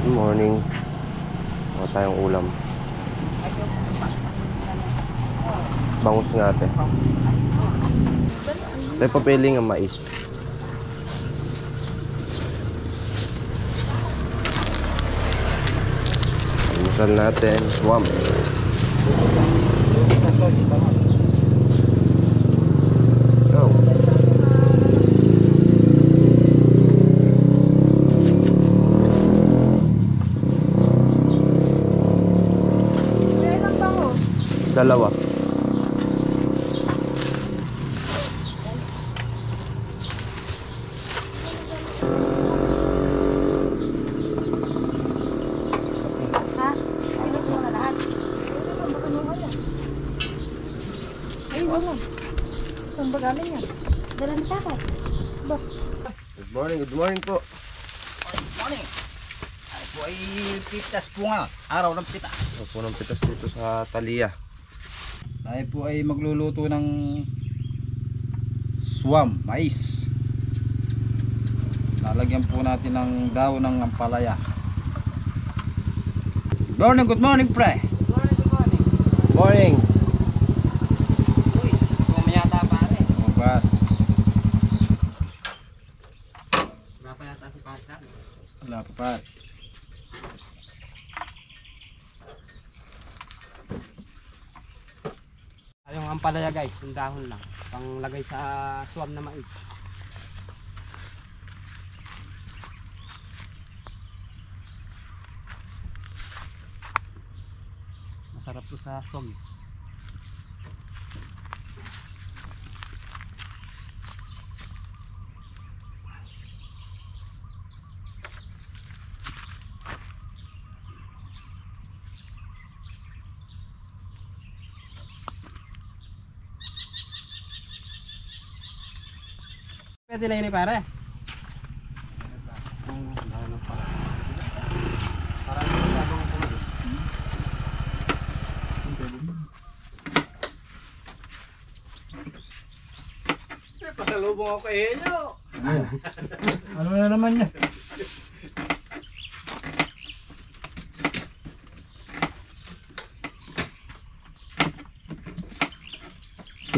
Good morning. Wala tayong ulam. Bangus nga ate. Tayo papiling ang mais. Almusal natin. Swam. Go. Dalawa. Saan ba galing yan? Dalan ka ka. Good morning po. Good morning. Ay po ay pitas po ngayon. Araw ng pitas. Opo ng pitas dito sa Talia. Tayo po ay magluluto ng swam, mais. Lalagyan po natin ng daon ng ampalaya. Good morning, pre. Morning. Uy, sumayata pare. Obat. Wala pa yata si pare. Wala pa pare. Yung ampalaya guys, yung dahon lang. Panglagay sa swam na mais. Masarap to sa swam. Pwede na yun eh pare. Pasalubong ako kay Henyo. Ano na naman yan?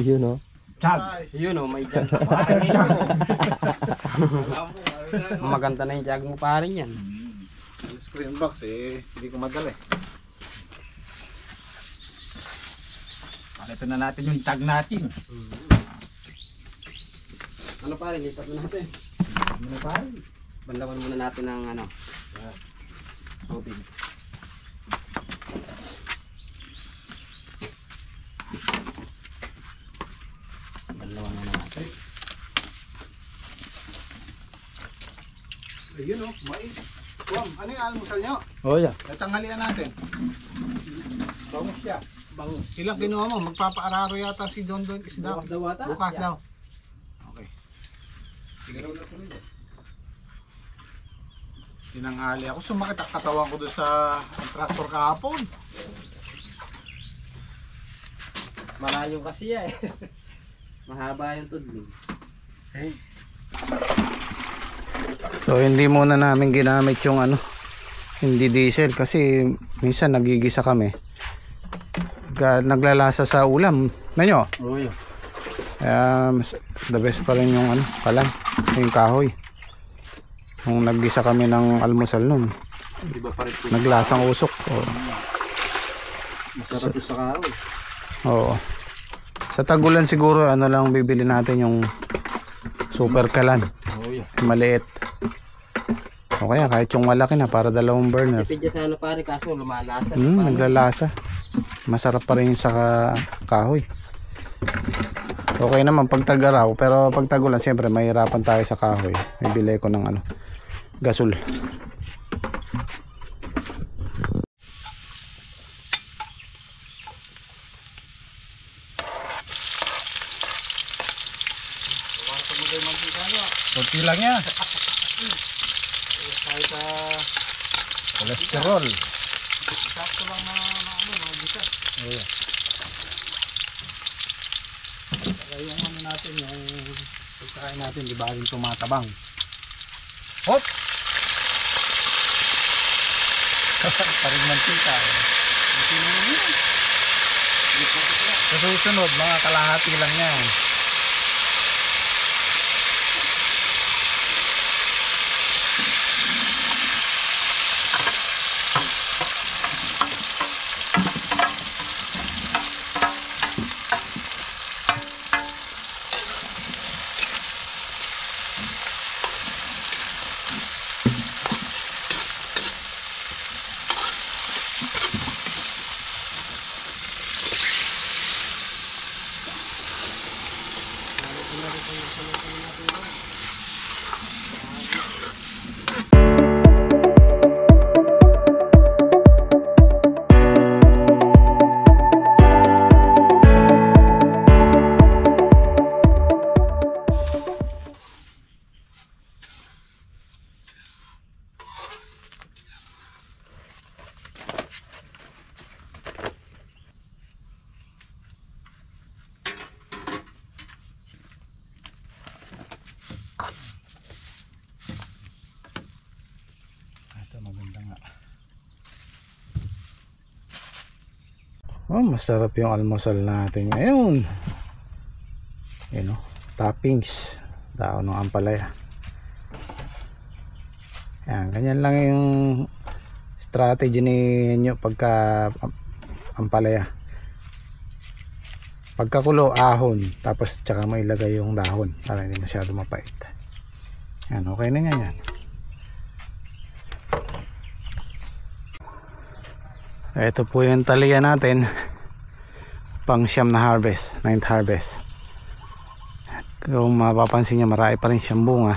Yun o. Yun o, may jag. Maganda na yung jag mo pare yan. Screen box eh, hindi ko madali. Palitan na natin yung tag natin. Ano pare, lipat na natin. Ano pare? Bandawan muna natin ng ano. Tubig. Bandawan muna natin. Ayun o, mais. Swam, ano yung almusal nyo? Oh yeah. Ay tanghalian natin. Bangus siya. Bangus. Ilang kinuha mo? Magpapaararo yata si Don isda. Bukas daw ata. Bukas Yeah. daw. Okay. Sige raw na tuloy. Tinanghali ako. Sumakit ang katawan ko doon sa tractor kahapon. Malayo kasi yan eh. Mahaba yung tudling. Okay. So hindi muna namin ginamit yung ano, hindi diesel kasi minsan nagigisa kami. Naglalasa sa ulam. Nanyo? Oo yun. Kaya the best pa rin yung ano, kalan, yung kahoy. Nung naggisa kami ng almusal nun, Iba pa rin po. naglasang usok. Masarap sa kahoy. Oo. Sa tagulan siguro ano lang bibili natin yung super kalan. Oo yun. Maliit. O kaya kahit yung malaki na para dalawang burner. Tipid niya sa ano pare, kaso lumalasa. Naglalasa. Masarap pa rin sa kahoy. Okay naman pag tag-araw, pero pag tagulan siyempre mahirapan tayo sa kahoy. Bibili ko ng ano, gasol. Kunti lang yan. Kolesterol. Sakto lang na ano, magisa. Ayan. Saka yung ano natin, yung Pagkain natin, di ba rin tumatabang? hop! Paring mantika. Sa susunod, mga kalahati lang yan. Oh, masarap yung almusal natin ngayon. Yun o, toppings, daon ng ampalaya. Yan, ganyan lang yung strategy ninyo pagka ampalaya. Pagkakulo, ahon, tapos tsaka mailagay yung dahon para hindi masyado mapait. Yan, okay na nga yan. Ito po yung taliya natin, pang siyam na harvest, 9th harvest. Kung mapapansin nyo, marami pa rin siyang bunga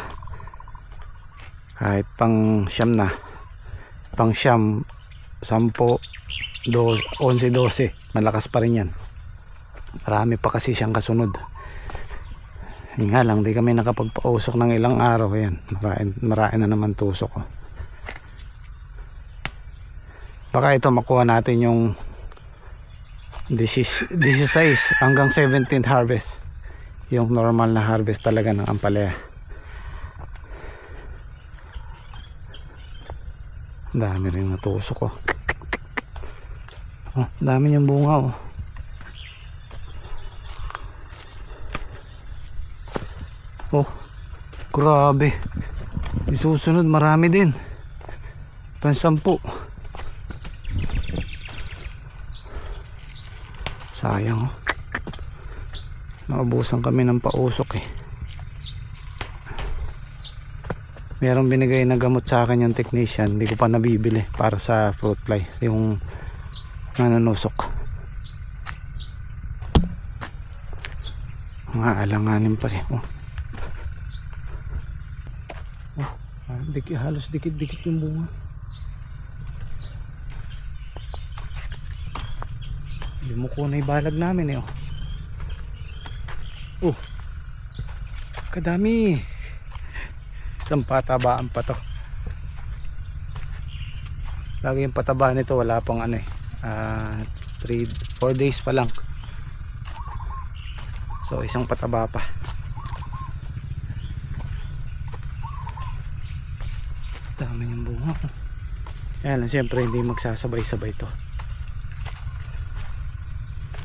kahit pang siyam na. Pang siyam, 10, 11, 12, malakas pa rin yan. Marami pa kasi siyang kasunod. Yun nga lang, di kami nakapagpausok ng ilang araw. Yan, marami na naman tusok ko. Baka ito makuha natin yung 16 hanggang 17th harvest, yung normal na harvest talaga ng ampalaya. Dami rin natusok ko. Oh, dami niyang bunga oh. Oh, grabe. Isusunod marami din. Pansampu. Sayang oh. Naubusan kami ng pausok eh. Merong binigay na gamot sa akin yung technician, hindi ko pa nabibili para sa fruit fly, yung nanunusok. Mga alanganin pa eh. Oh. Oh, halos dikit-dikit yung bunga. Lumuko na yung balag namin eh oh. Oh, kadami. Isang patabaan pa to. Lagi yung pataba nito, wala pang ano eh 4 days pa lang. So isang pataba pa. Dami yung bunga. Kaya lang siyempre hindi magsasabay-sabay to.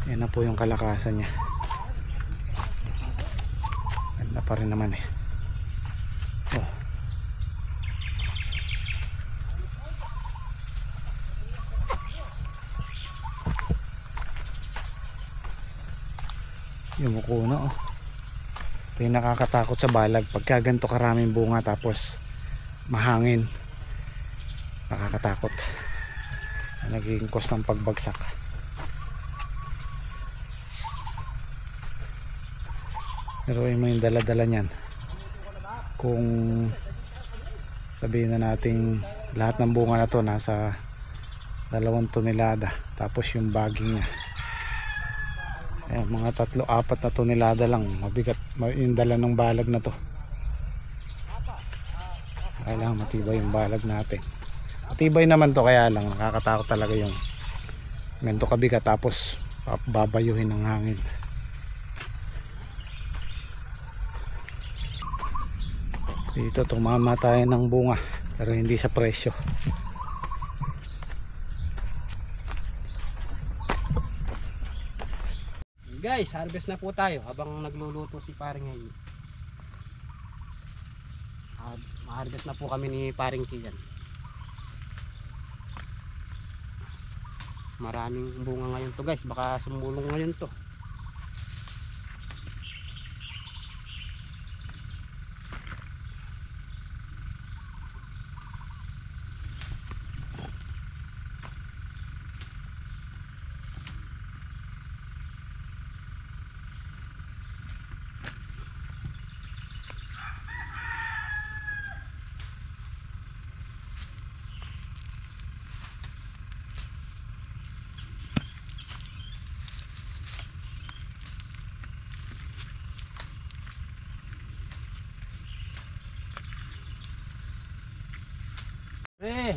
Yan na po yung kalakasan niya. Ganda pa rin naman eh. Oh. Yumuko na oh. Ito yung nakakatakot sa balag. Pagka ganito karaming bunga tapos mahangin, nakakatakot. Naging cause ng pagbagsak. Pero yung may dala-dala niyan, kung sabihin na natin lahat ng bunga na to nasa 2 tonelada, tapos yung bagging niya mga 3-4 na tonelada lang, mabigat yung dala ng balag na to. Kailangan matibay yung balag natin. Matibay naman to, kaya lang nakakatakot talaga yung ganito kabigat tapos babayuhin ng hangin. Dito tumama tayo ng bunga pero hindi sa presyo. guys, harvest na po tayo habang nagluluto si paring ngayon. Ma-harvest na po kami ni paring Kian. Maraming bunga ngayon to guys, baka sumulong ngayon to.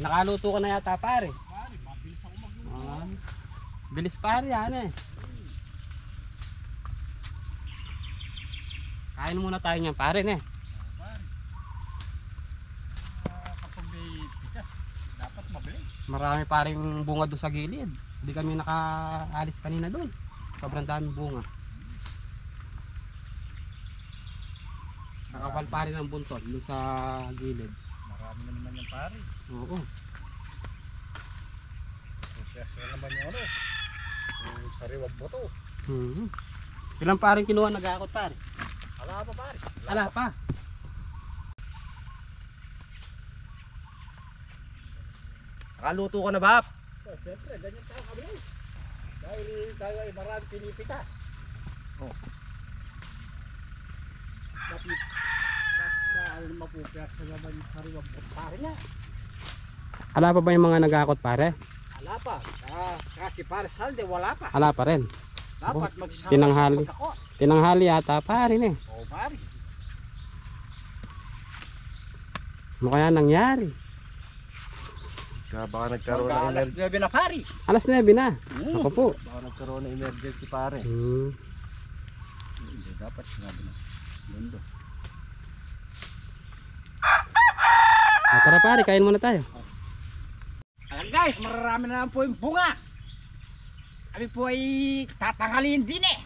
Nakaluto ka na yata pare. Pare, mabilis ako magluto. Bilis pare yan eh. Kain muna tayo niyan pare ne. Pare. Kapag may pitas, dapat mabilis. Marami paring bunga doon sa gilid. Hindi kami nakaalis kanina doon. Sobrang daming bunga. Nakapal pare ng buntot doon sa gilid. Marami na naman yung pare. Oo. Kaya naman yung ano, yung sariwang boto. Ilang paring kinuha nag-aakot pare? Wala pa pare. Ala pa. Nakaluto ka na ba? Siyempre, ganyan tayo kami. Dahil tayo ay marami pinipitas. Oh. Bakit mapupiyas na naman yung sariwang boto pare na? Ala pa ba yung mga nag-aakot pare? Wala pa. Kasi pare Salde, wala pa. Ala pa rin. Dapat magsama. Tinanghali. Ako. Tinanghali yata pare ne. Oo pare. Ano kaya nangyari? Baka nagkaroon ng Mag-alas 9 na pare. Alas 9 na. Ako po. Baka nagkaroon ng emergency pare. Hindi dapat sinabi na. Mundo. Tara pare, kain muna tayo. Ayan guys, mararami na po yung bunga. Kami po ay tatanghalin din eh.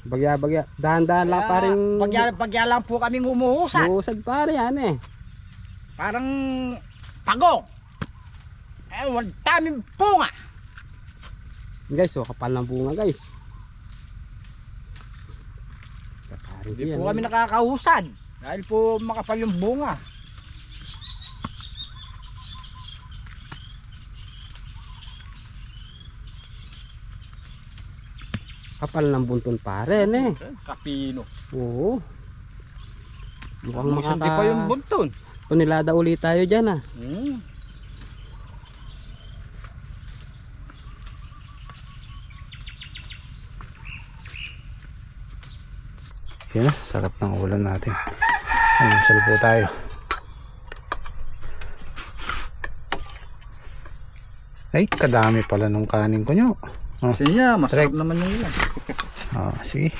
Bagya. Dahan-dahan lang paring Pagya lang po kaming umuusad. buusad pare yan eh. Parang pagong. Ang daming bunga. Guys, oh, kapal ng bunga guys. Hindi po kami nakakausad. Dahil po makapal yung bunga. Kapal ng bunton pare ne. Kapino. Oo. Mukhang Hindi pa yung bunton. Tunilada ulit tayo dyan ah. Yan, sarap ng ulam natin. Salpo tayo. Ay, kadami pala nung kanin ko nyo. Oh, Siya, masarap Direk. naman yung ilan. sige.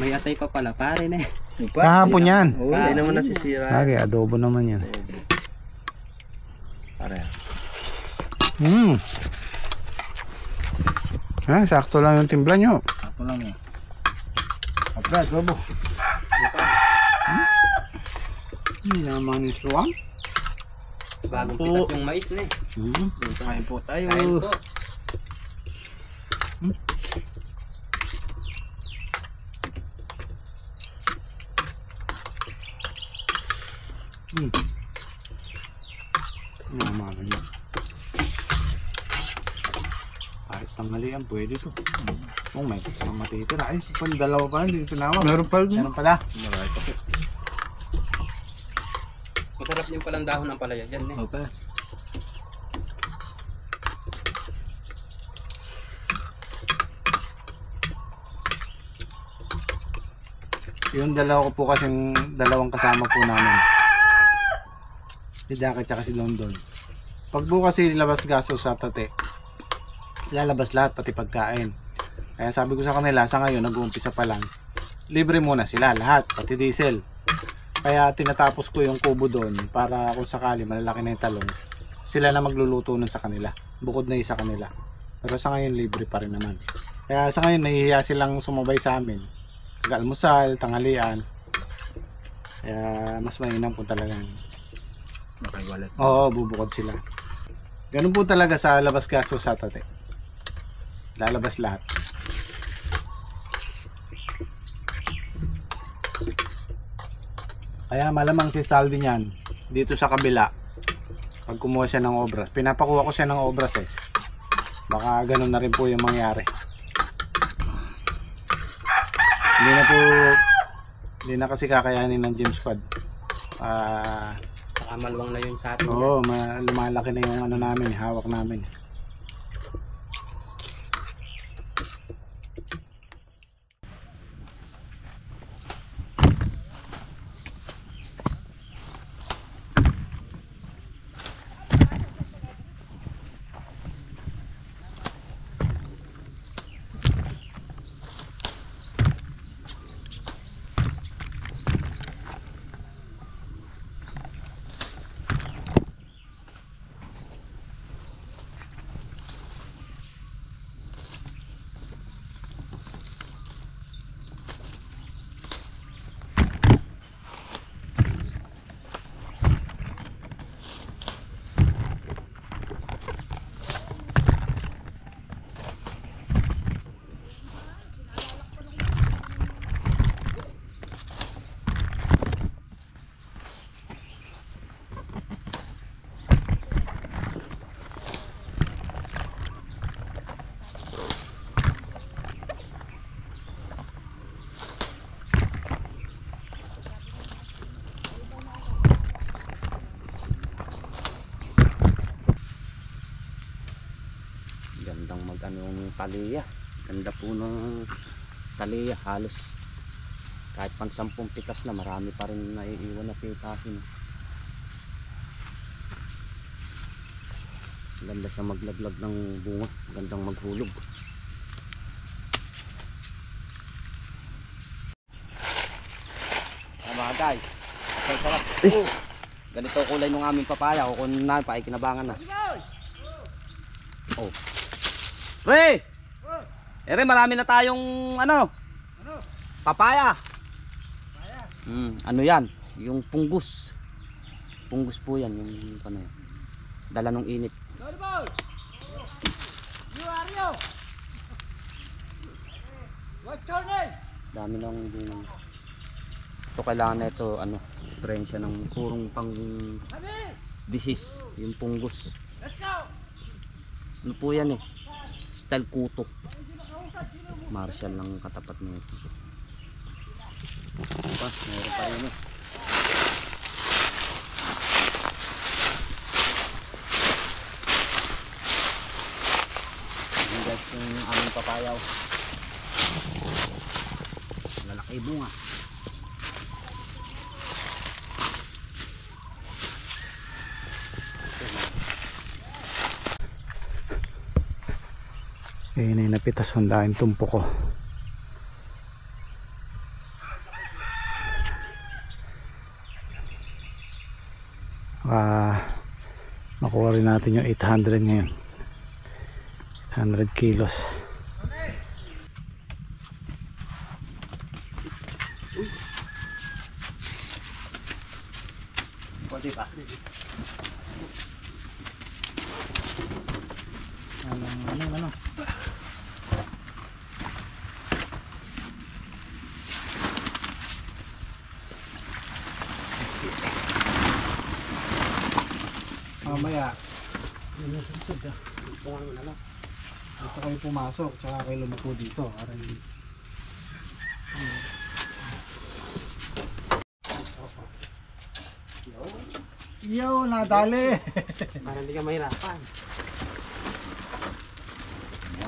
May atay pa pala pare ne. Kahapon yan. Hindi naman nasisira. Okay, adobo naman yan. Pare. Sakto lang yung timpla nyo. Ako lang eh. Apra, adobo. Yaman yung suwang. Bagong pitas yung mais ne. Kain po tayo. Kain po. Yaman yun. Kahit tanghalian, pwede to. May kasama matitira. Ay, dalawa pa lang, hindi tinawag. Meron pa rin. Meron pala. Masarap yung palang dahon ng palaya dyan ne. Okay. Yung dalawa ko po kasing dalawang kasama po namin. Si Daka at si London. Pag bukas ilabas gaso sa tate, lalabas lahat pati pagkain. Kaya sabi ko sa kanila, sa ngayon nag-uumpisa pa lang, libre muna sila lahat, pati diesel. Kaya tinatapos ko yung kubo doon para kung sakali malalaki na yung talong, sila na magluluto nun sa kanila, bukod na isa kanila. Pero sa ngayon libre pa rin naman. Kaya sa ngayon nahihiya silang sumabay sa amin. Kag-almusal, tanghalian. Kaya mas mainam po talagang Makaiwalat. oo, bubukod sila. Ganun po talaga sa labas gasto sa tate. Lalabas lahat. Kaya malamang si Saldi niyan dito sa kabila. Pag kumuha siya ng obras, pinapakuha ko siya ng obras eh. Baka ganun na rin po yung mangyari. Hindi na kasi kakayanin ng gym squad. Saka maluwang na yun sa atin. Oo, lumalaki na yung ano namin, hawak namin. Gandang mag-anong taliya. Ganda po ng taliya. Halos kahit pang 10 pitas na, marami pa rin naiiwan na pitasin. Ganda siya maglaglag ng bunga. Gandang maghulog. Mga guys, okay, sarap. Ganito kulay ng aming papaya. Kukunin na, paikinabangan na. Oh. Re! Ere, marami na tayong ano? Papaya. Ano yan? Yung punggus. Punggus po yan, yung ano yan. Dala nung init. Dami nang bunga. Ito kailangan na ito, ano, sprayin siya ng purong pang disease, yung punggus. Ano po yan eh? Style kuto. Marshall lang katapat nito. Diba? Meron pa rin eh. Ayan guys, yung aming papayaw. Lalaki bunga. Ayun ay napitas hundain tumpo ko. Makuha rin natin yung 800 ngayon. 100 kilos. Konti pa. Ano? Mamaya sinusudsud ka. Ito kayo pumasok tsaka kayo lumako dito. Yo, nadali. Para hindi ka mahirapan.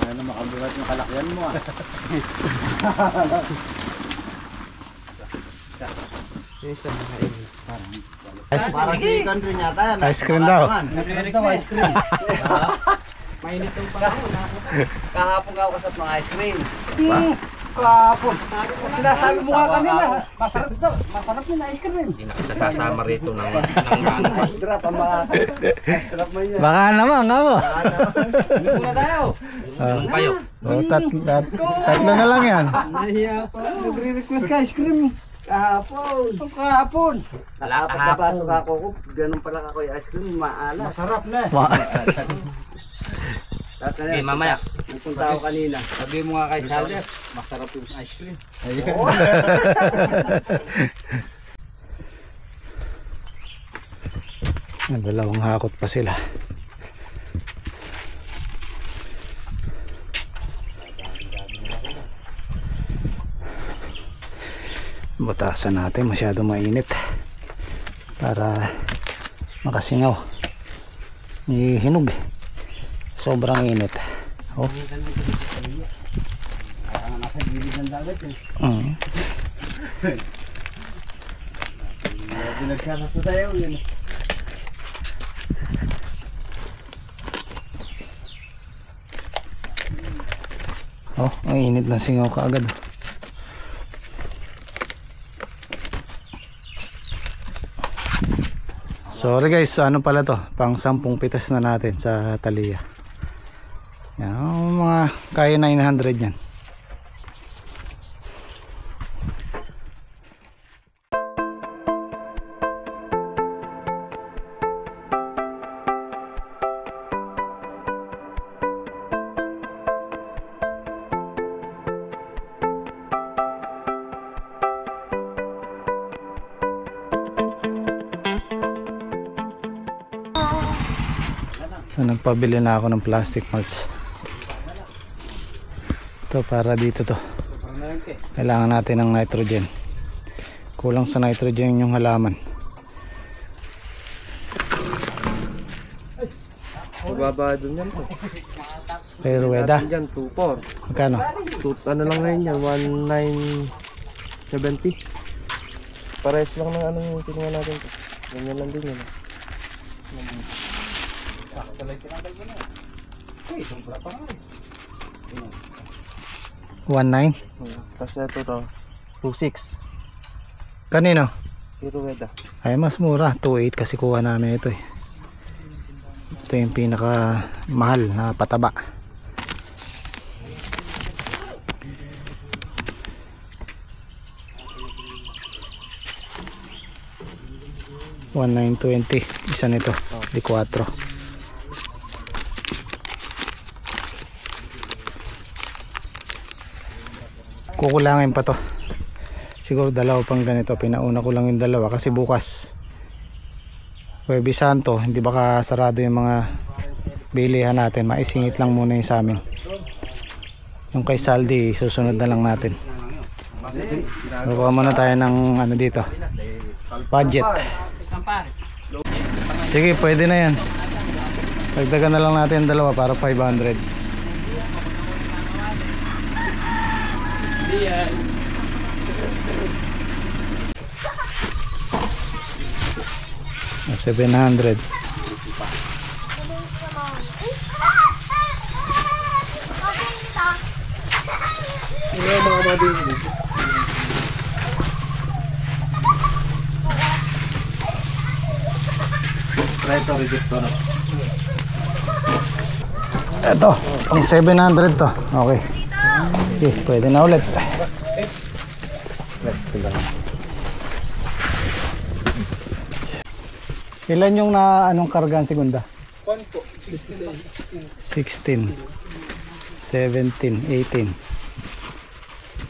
Ano makabulat yung kalakyan mo ah. Isa na kain. Parang silicone rin yata yan. Ice cream daw. Ice cream. Mainit yung panahon. Kahapon ka kasat ng ice cream. Kahapon. Sinasabi mo nga kanina, masarap daw. Masarap yung ice cream. Hindi na kita sasama rito ng Drop ang mga drop mo yan. Baka naman, nga mo. Hindi muna tayo. Ganun kayo. Tatlo na lang yan. Nahiya pa. Nagre-request ka ice cream. Kahapon. Apat na baso ka ako. Ganun pala ako yung ice cream. Maalas. Masarap na. Tapos Okay, mamaya. nagpunta ako kanina. Sabi mo nga kay Salder, masarap yung ice cream. Dalawang hakot pa sila. Butasan natin, masyado mainit para makasingaw. Hinog. Sobrang init. Oh. Nasa gilid ng dagat eh. Binagkana sa tayo yun. Oh, ang init ng singaw kaagad. Sorry guys, ano pala to? Pang 10 pitas na natin sa Taliya. Yan, mga kaya 900 yan. So, nagpabili na ako ng plastic mulch. Ito para dito to. Kailangan natin ng nitrogen. Kulang sa nitrogen yung halaman. Magbaba doon yan po. Pero weda. Diyan 2.4. Magkano? Ano lang ngayon yan? 1,970. Pares lang ng ano yung tinungan natin. Ganyan lang din yan. $1,900. Tapos ito to, 2.6. Kanino? Pero weda. Ay mas mura, 2.8 kasi kuha namin ito eh. Ito yung pinaka mahal na pataba. $1,920 isa nito, di 4. Kukulangin pa to. Siguro dalawa pang ganito. Pinauna ko lang yung dalawa kasi bukas Huwebes Santo, hindi baka sarado yung mga bilihan natin. Maisingit lang muna yung sa amin. Yung kay Saldi susunod na lang natin. Kukuha muna tayo ng ano dito, budget. Sige, pwede na yan. Dagdagan na lang natin dalawa para 500. 700. Ito, pang 700 to. Okay. Okay, pwede na ulit. Ilan yung na anong kargan segunda? 16, 17, 18,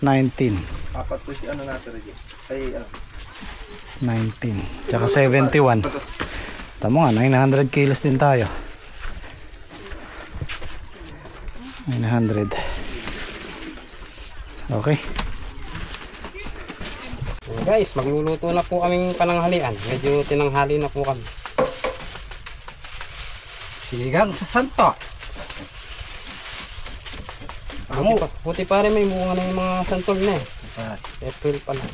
19. Apat po si ano natin rin. Ay, 19, tsaka 71. Tama nga, 900 kilos din tayo. 900. Okay. Guys, magluluto na po kaming pananghalian. Medyo tinanghali na po kami. Sigang sa santo. Puti pa rin may bunga ng mga santol na eh. April pa lang.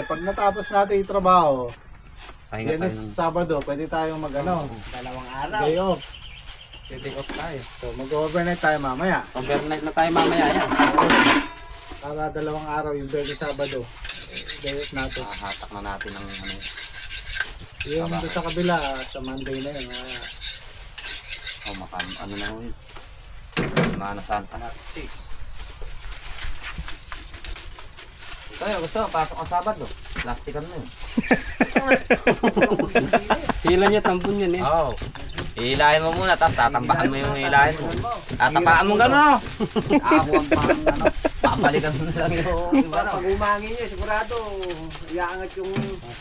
Pag natapos natin yung trabaho, Pahinga tayo Biyernes, ng... Sabado, pwede tayong mag-ano. Dalawang araw. Day off. Pwede off tayo. So, mag-overnight tayo mamaya. Overnight na tayo mamaya yan. Para 2 araw yung Biyernes, Sabado. Day off natin. Hatak na natin ng ano. Yung doon sa kabila, sa Monday na yun. Oh, ano na yun. Manasan pa natin. Tayo, gusto, pasok ang Sabado. Plastikan mo yun. Hila niya tambun yan eh. Oo. Hilahin mo muna, tapos tatambakan mo yung hilahin mo. Tatapaan mo gano'n. Ako ang ano, papalikan mo lang yung Para pag umangin niya, sigurado, iaangat yung...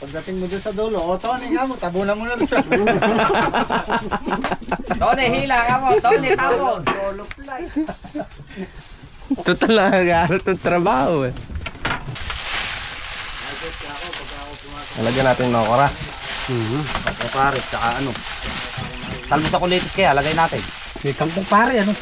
Pagdating mo doon sa dulo, o Tony nga mo, tabunan mo na doon sa... Tony, hila ka mo. Tony, tapon. Solo flight. Total na nag-aaral itong trabaho eh. Nalagyan natin ng okra. Pare, tsaka ano. Talbos sa kulitis kaya, lagay natin. May kangkong pare ano.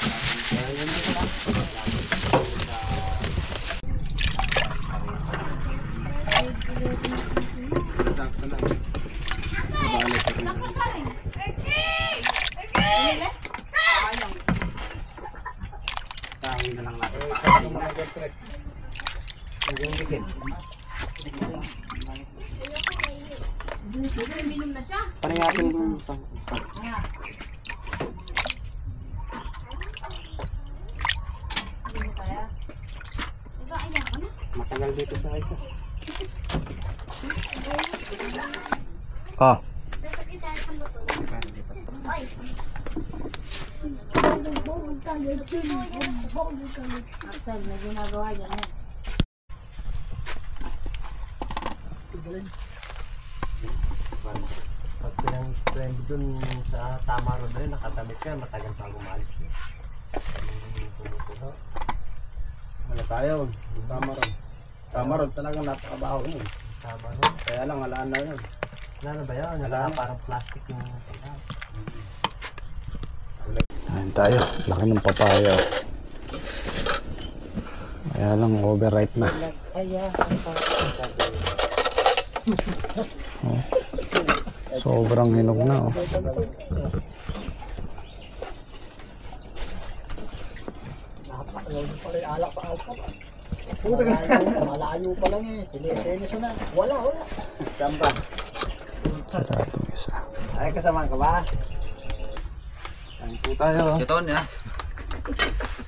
Panayasin mo sa... Matagal dito sa isa. Oh. Asal, may ginagawa dyan eh. Pag pinang-strand dun sa tama ron rin, nakatamit ka, matagal pa gumalit. Wala tayo, Tamaron. Tamaron talagang napakabaho yun. Tama ron. Kaya lang, alaan na yun. Ano ba yun? Wala parang plastic yung... Ayan tayo, laki ng papaya. Kaya lang, overripe na. Oh. Sobrang hinog na. Oh. Malayo pa lang eh. Sinesenis na. Wala. Samba. Saratong isa. Ay, kasama ka ba? Kain po tayo. Ito niya.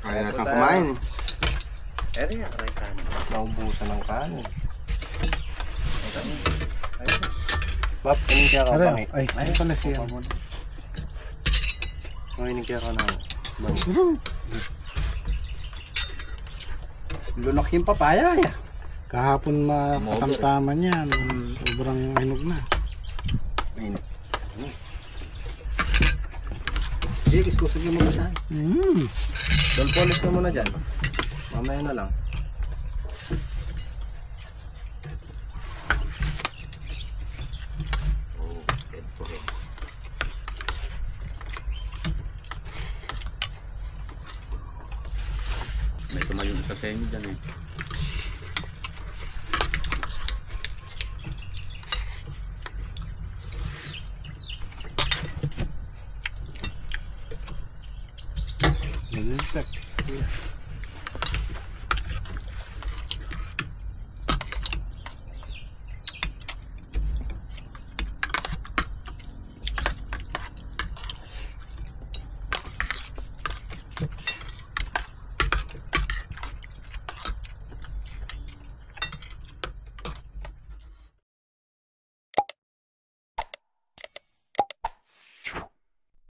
Kaya natin kumain. Eri nga, aray ka. Naubusan ng kanin. Bap, hindi ka Ay, ay pala siya. Hindi ka na. Lunok yung papaya eh. Kahapon makatamtaman yan. Sobrang hinog na. Hindi, kiskusugin mo siya. Dolpolis ka muna dyan. Mamaya na lang. May tumayo sa senyo dyan eh. Nalisak.